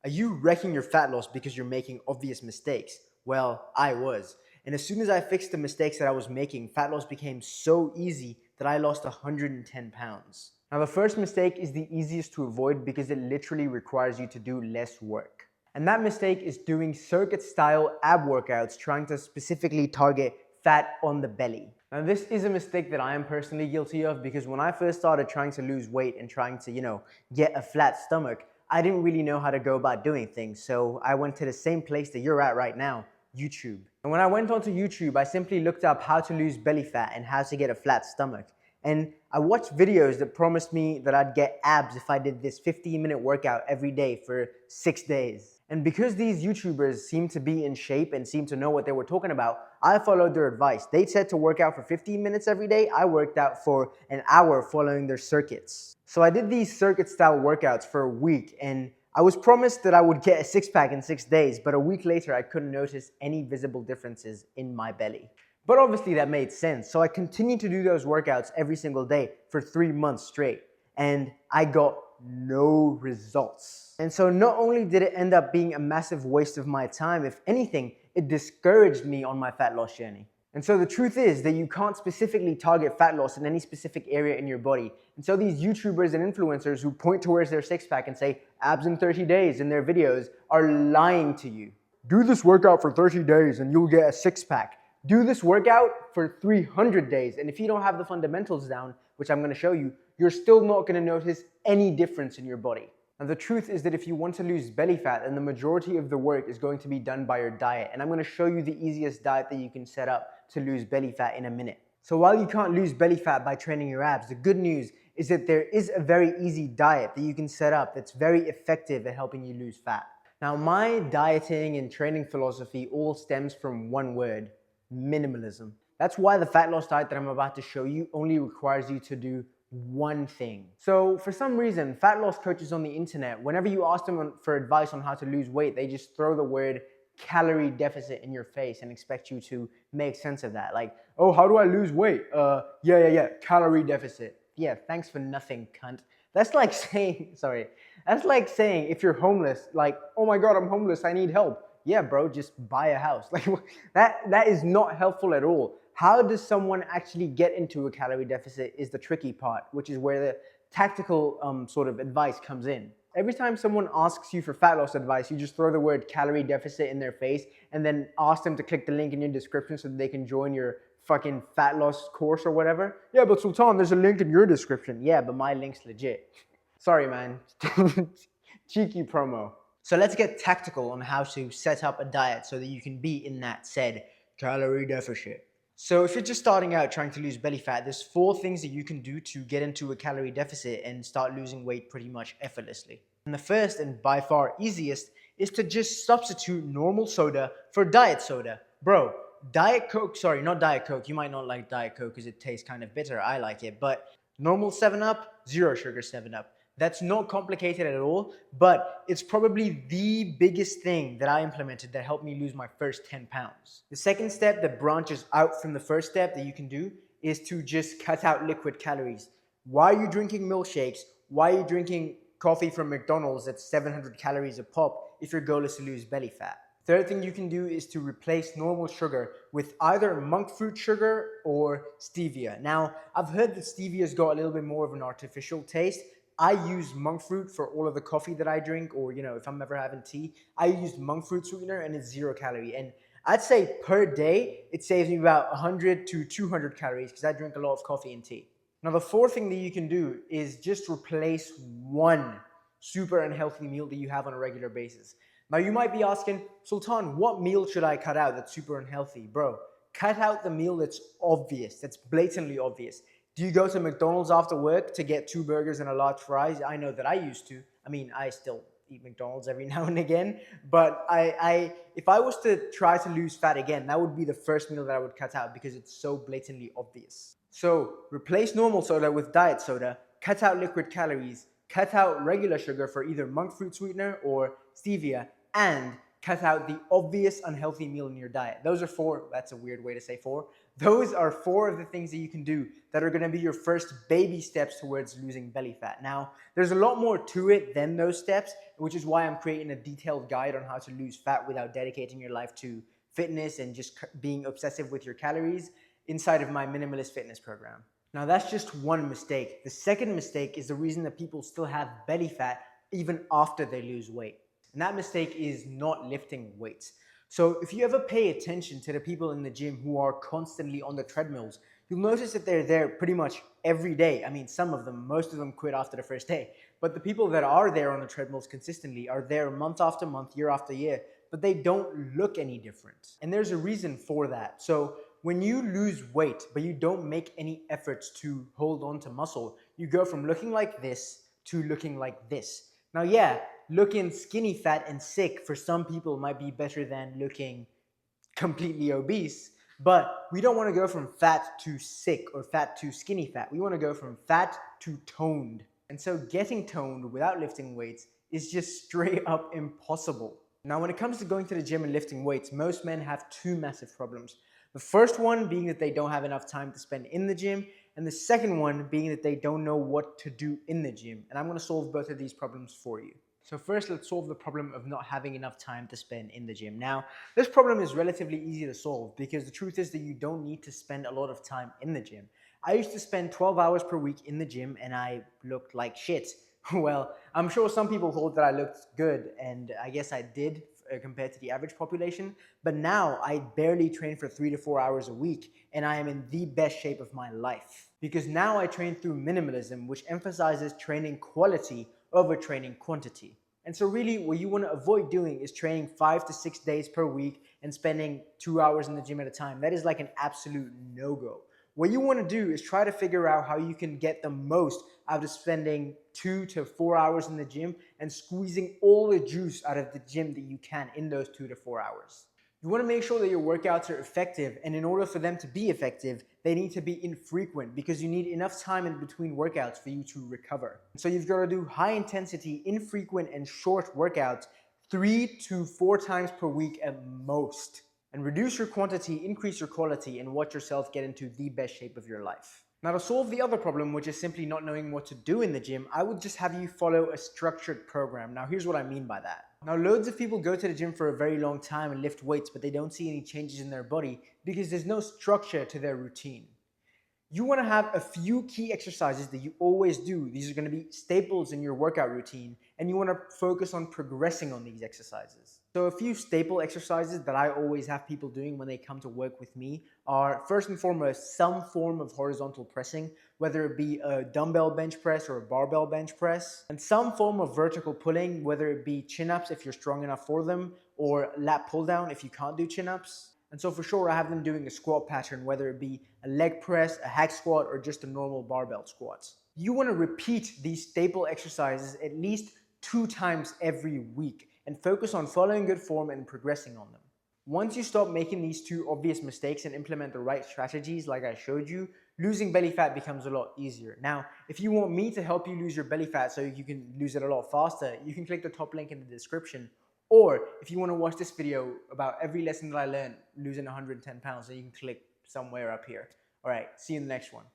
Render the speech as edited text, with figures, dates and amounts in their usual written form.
Are you wrecking your fat loss because you're making obvious mistakes? Well, I was. And as soon as I fixed the mistakes that I was making, fat loss became so easy that I lost 110 pounds. Now, the first mistake is the easiest to avoid because it literally requires you to do less work. And that mistake is doing circuit-style ab workouts trying to specifically target fat on the belly. Now, this is a mistake that I am personally guilty of because when I first started trying to lose weight and trying to, get a flat stomach, I didn't really know how to go about doing things. So I went to the same place that you're at right now, YouTube. And when I went onto YouTube, I simply looked up how to lose belly fat and how to get a flat stomach. And I watched videos that promised me that I'd get abs if I did this 15-minute workout every day for 6 days. And because these YouTubers seem to be in shape and seem to know what they were talking about, I followed their advice. They said to work out for 15 minutes every day. I worked out for an hour following their circuits. So I did these circuit-style workouts for a week, and I was promised that I would get a six-pack in 6 days, but a week later I couldn't notice any visible differences in my belly. But obviously that made sense, so I continued to do those workouts every single day for 3 months straight, and I got no results. And so not only did it end up being a massive waste of my time, if anything, it discouraged me on my fat loss journey. And so the truth is that you can't specifically target fat loss in any specific area in your body. And so these YouTubers and influencers who point towards their six-pack and say abs in 30 days in their videos are lying to you. Do this workout for 30 days and you'll get a six-pack. Do this workout for 300 days. And if you don't have the fundamentals down, which I'm going to show you, you're still not going to notice any difference in your body. And the truth is that if you want to lose belly fat, then the majority of the work is going to be done by your diet. And I'm going to show you the easiest diet that you can set up to lose belly fat in a minute. So while you can't lose belly fat by training your abs, the good news is that there is a very easy diet that you can set up that's very effective at helping you lose fat. Now, my dieting and training philosophy all stems from one word: minimalism. That's why the fat loss diet that I'm about to show you only requires you to do one thing. So for some reason, fat loss coaches on the internet, whenever you ask them for advice on how to lose weight, they just throw the word calorie deficit in your face and expect you to make sense of that. Like, oh, how do I lose weight? Calorie deficit. Yeah, thanks for nothing, cunt. That's like saying, that's like saying if you're homeless, like, oh my God, I'm homeless, I need help. Yeah, bro, just buy a house. Like that is not helpful at all. How does someone actually get into a calorie deficit is the tricky part, which is where the tactical sort of advice comes in. Every time someone asks you for fat loss advice, you just throw the word calorie deficit in their face and then ask them to click the link in your description so that they can join your fucking fat loss course or whatever. Yeah, but Sultan, there's a link in your description. Yeah, but my link's legit. Sorry, man. Cheeky promo. So let's get tactical on how to set up a diet so that you can be in that said calorie deficit. So if you're just starting out trying to lose belly fat, there's 4 things that you can do to get into a calorie deficit and start losing weight pretty much effortlessly. And the first and by far easiest is to just substitute normal soda for diet soda. Bro, Diet Coke, not Diet Coke. You might not like Diet Coke because it tastes kind of bitter. I like it. But normal 7-Up, zero sugar 7-Up. That's not complicated at all, but it's probably the biggest thing that I implemented that helped me lose my first 10 pounds. The second step that branches out from the first step that you can do is to just cut out liquid calories. Why are you drinking milkshakes? Why are you drinking coffee from McDonald's that's 700 calories a pop if your goal is to lose belly fat? Third thing you can do is to replace normal sugar with either monk fruit sugar or stevia. Now, I've heard that stevia's got a little bit more of an artificial taste. I use monk fruit for all of the coffee that I drink, or if I'm ever having tea, I use monk fruit sweetener and it's 0 calorie. And I'd say per day, it saves me about 100 to 200 calories because I drink a lot of coffee and tea. Now, the fourth thing that you can do is just replace one super unhealthy meal that you have on a regular basis. Now, you might be asking, Sultan, what meal should I cut out that's super unhealthy? Bro, cut out the meal that's obvious, that's blatantly obvious. Do you go to McDonald's after work to get 2 burgers and a large fries? I know that I used to. I mean, I still eat McDonald's every now and again. But if I was to try to lose fat again, that would be the first meal that I would cut out because it's so blatantly obvious. So replace normal soda with diet soda, cut out liquid calories, cut out regular sugar for either monk fruit sweetener or stevia, and cut out the obvious unhealthy meal in your diet. Those are four, that's a weird way to say four. Those are four of the things that you can do that are gonna be your first baby steps towards losing belly fat. Now, there's a lot more to it than those steps, which is why I'm creating a detailed guide on how to lose fat without dedicating your life to fitness and just being obsessive with your calories inside of my minimalist fitness program. Now, that's just one mistake. The second mistake is the reason that people still have belly fat even after they lose weight. And that mistake is not lifting weights. So if you ever pay attention to the people in the gym who are constantly on the treadmills, you'll notice that they're there pretty much every day. I mean, some of them, most of them quit after the first day. But the people that are there on the treadmills consistently are there month after month, year after year, but they don't look any different. And there's a reason for that. So when you lose weight, but you don't make any efforts to hold on to muscle, you go from looking like this to looking like this. Now, yeah, looking skinny fat and sick for some people might be better than looking completely obese, but we don't want to go from fat to sick or fat to skinny fat. We want to go from fat to toned. And so getting toned without lifting weights is just straight up impossible. Now, when it comes to going to the gym and lifting weights, most men have two massive problems. The first one being that they don't have enough time to spend in the gym, and the second one being that they don't know what to do in the gym. And I'm going to solve both of these problems for you. So first, let's solve the problem of not having enough time to spend in the gym. Now, this problem is relatively easy to solve because the truth is that you don't need to spend a lot of time in the gym. I used to spend 12 hours per week in the gym and I looked like shit. Well, I'm sure some people thought that I looked good, and I guess I did compared to the average population, but now I barely train for 3 to 4 hours a week and I am in the best shape of my life because now I train through minimalism, which emphasizes training quality over training quantity. And so really what you want to avoid doing is training 5 to 6 days per week and spending 2 hours in the gym at a time. That is like an absolute no-go. What you want to do is try to figure out how you can get the most out of spending 2 to 4 hours in the gym and squeezing all the juice out of the gym that you can in those 2 to 4 hours. You want to make sure that your workouts are effective, and in order for them to be effective, they need to be infrequent because you need enough time in between workouts for you to recover. So you've got to do high intensity, infrequent, and short workouts 3 to 4 times per week at most. And reduce your quantity, increase your quality, and watch yourself get into the best shape of your life. Now, to solve the other problem, which is simply not knowing what to do in the gym, I would just have you follow a structured program. Now, here's what I mean by that. Now, loads of people go to the gym for a very long time and lift weights, but they don't see any changes in their body because there's no structure to their routine. You want to have a few key exercises that you always do. These are going to be staples in your workout routine, and you want to focus on progressing on these exercises. So a few staple exercises that I always have people doing when they come to work with me are, first and foremost, some form of horizontal pressing, whether it be a dumbbell bench press or a barbell bench press, and some form of vertical pulling, whether it be chin-ups if you're strong enough for them, or lat pull-down if you can't do chin-ups. And so for sure, I have them doing a squat pattern, whether it be a leg press, a hack squat, or just a normal barbell squat. You want to repeat these staple exercises at least 2 times every week and focus on following good form and progressing on them. Once you stop making these 2 obvious mistakes and implement the right strategies like I showed you, losing belly fat becomes a lot easier. Now, if you want me to help you lose your belly fat so you can lose it a lot faster, you can click the top link in the description. Or if you want to watch this video about every lesson that I learned losing 110 pounds, then you can click somewhere up here. All right, see you in the next one.